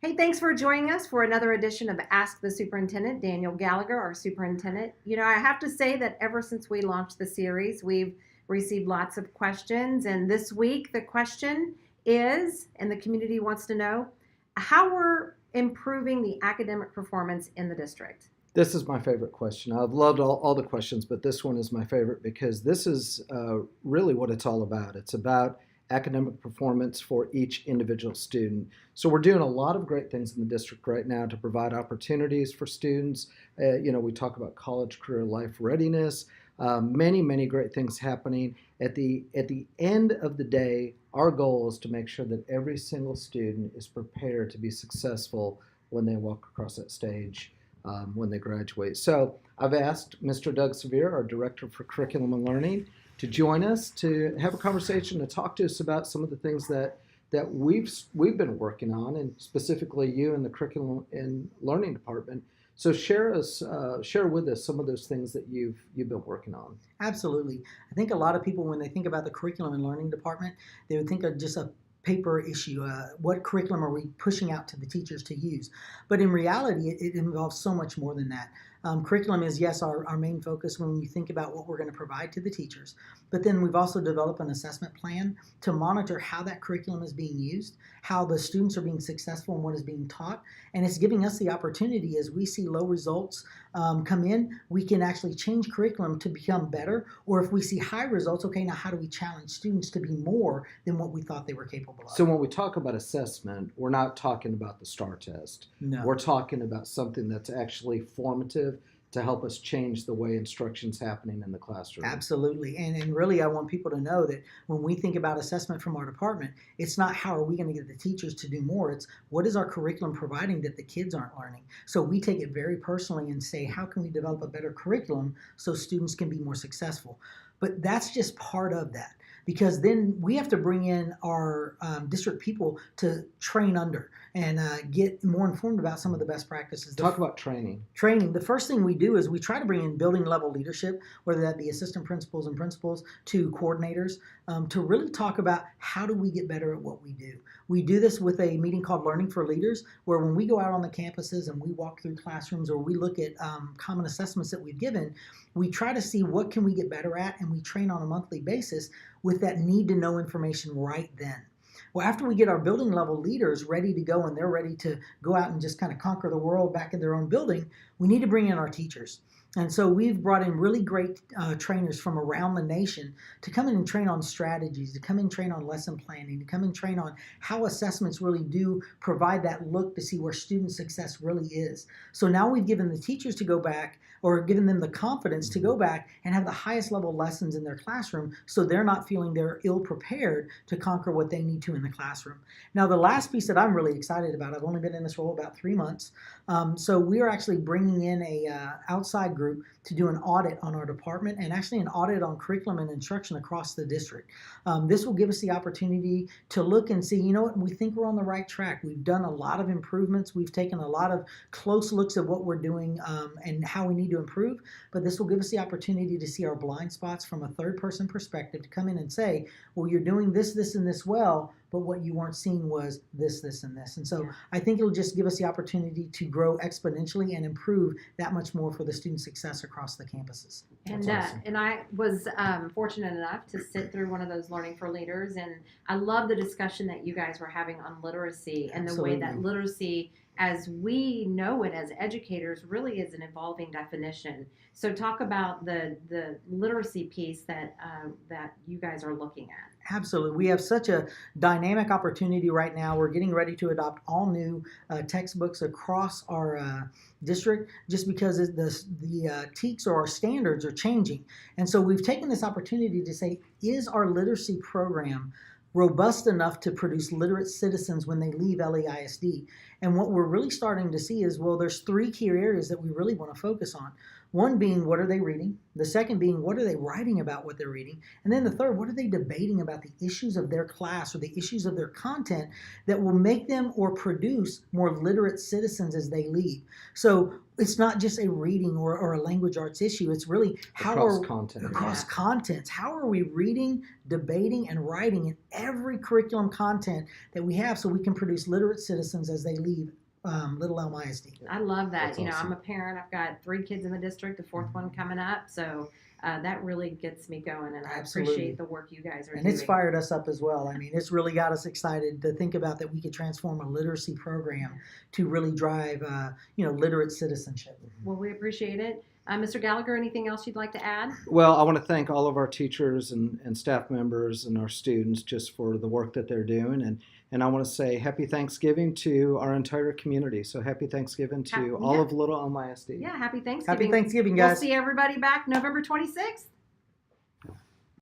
Hey, thanks for joining us for another edition of Ask the Superintendent. Daniel Gallagher, our superintendent. I have to say that ever since we launched the series, we've received lots of questions. And this week, the question is, and the community wants to know, how we're improving the academic performance in the district. This is my favorite question. I've loved all the questions, but this one is my favorite because this is really what it's all about. It's about academic performance for each individual student. So we're doing a lot of great things in the district right now to provide opportunities for students. We talk about college, career, life readiness, many great things happening. At the end of the day, our goal is to make sure that every single student is prepared to be successful when they walk across that stage when they graduate. So I've asked Mr. Doug Sevier, our Director for Curriculum and Learning, to join us to have a conversation to talk to us about some of the things that we've been working on, and specifically you in the Curriculum and Learning Department. So share with us some of those things that you've been working on. Absolutely. I think a lot of people, when they think about the Curriculum and Learning Department, they would think of just a paper issue. What curriculum are we pushing out to the teachers to use? But in reality, it involves so much more than that. Curriculum is, yes, our main focus when we think about what we're going to provide to the teachers. But then we've also developed an assessment plan to monitor how that curriculum is being used, how the students are being successful in what is being taught. And it's giving us the opportunity, as we see low results come in, we can actually change curriculum to become better. Or if we see high results, okay, now how do we challenge students to be more than what we thought they were capable of? So when we talk about assessment, we're not talking about the STAR test. No. We're talking about something that's actually formative to help us change the way instruction's happening in the classroom. Absolutely. And really, I want people to know that when we think about assessment from our department, it's not how are we going to get the teachers to do more. It's what is our curriculum providing that the kids aren't learning. So we take it very personally and say, how can we develop a better curriculum so students can be more successful? But that's just part of that, because then we have to bring in our district people to train under and get more informed about some of the best practices. Talk about training. Training. The first thing we do is we try to bring in building level leadership, whether that be assistant principals and principals to coordinators, to really talk about how do we get better at what we do. We do this with a meeting called Learning for Leaders, where when we go out on the campuses and we walk through classrooms or we look at common assessments that we've given, we try to see what can we get better at, and we train on a monthly basis with that need to know information right then. Well, after we get our building level leaders ready to go and they're ready to go out and just kind of conquer the world back in their own building, we need to bring in our teachers. And so we've brought in really great trainers from around the nation to come in and train on strategies, to come in and train on lesson planning, to come and train on how assessments really do provide that look to see where student success really is. So now we've given the teachers to go back, or given them the confidence to go back and have the highest level lessons in their classroom, so they're not feeling they're ill prepared to conquer what they need to in the classroom. Now, the last piece that I'm really excited about, I've only been in this role about 3 months, so we are actually bringing in a outside group to do an audit on our department, and actually an audit on curriculum and instruction across the district. This will give us the opportunity to look and see, you know what, we think we're on the right track. We've done a lot of improvements. We've taken a lot of close looks at what we're doing and how we need to improve, but this will give us the opportunity to see our blind spots from a third person perspective, to come in and say, well, you're doing this, this, and this well, but what you weren't seeing was this, this, and this. And so I think it'll just give us the opportunity to grow exponentially and improve that much more for the student success across the campuses. And awesome. and I was fortunate enough to sit through one of those Learning for Leaders, and I love the discussion that you guys were having on literacy and the way that literacy, as we know it as educators, really is an evolving definition. So talk about the literacy piece that you guys are looking at. Absolutely. We have such a dynamic opportunity right now. We're getting ready to adopt all new textbooks across our district, just because the TEKS or our standards are changing. And so we've taken this opportunity to say, is our literacy program robust enough to produce literate citizens when they leave LEISD? And what we're really starting to see is, well, there's 3 key areas that we really want to focus on. One being, what are they reading? The second being, what are they writing about what they're reading? And then the third, what are they debating about the issues of their class or the issues of their content that will make them or produce more literate citizens as they leave? So it's not just a reading or a language arts issue. It's really Across content. across contents. How are we reading, debating, and writing in every curriculum content that we have so we can produce literate citizens as they leave Little Elm ISD? I love that. That's You know, awesome. I'm a parent. I've got 3 kids in the district, the 4th one coming up. So that really gets me going, and I Absolutely. appreciate the work you guys are And doing. it's fired us up as well. I mean, it's really got us excited to think about that we could transform a literacy program to really drive, literate citizenship. Well, we appreciate it. Mr. Gallagher, anything else you'd like to add? Well, I want to thank all of our teachers and staff members and our students just for the work that they're doing. And I want to say happy Thanksgiving to our entire community. So happy Thanksgiving to all of Little Elm ISD. Yeah, happy Thanksgiving. Happy Thanksgiving, We'll guys. see everybody back November 26th.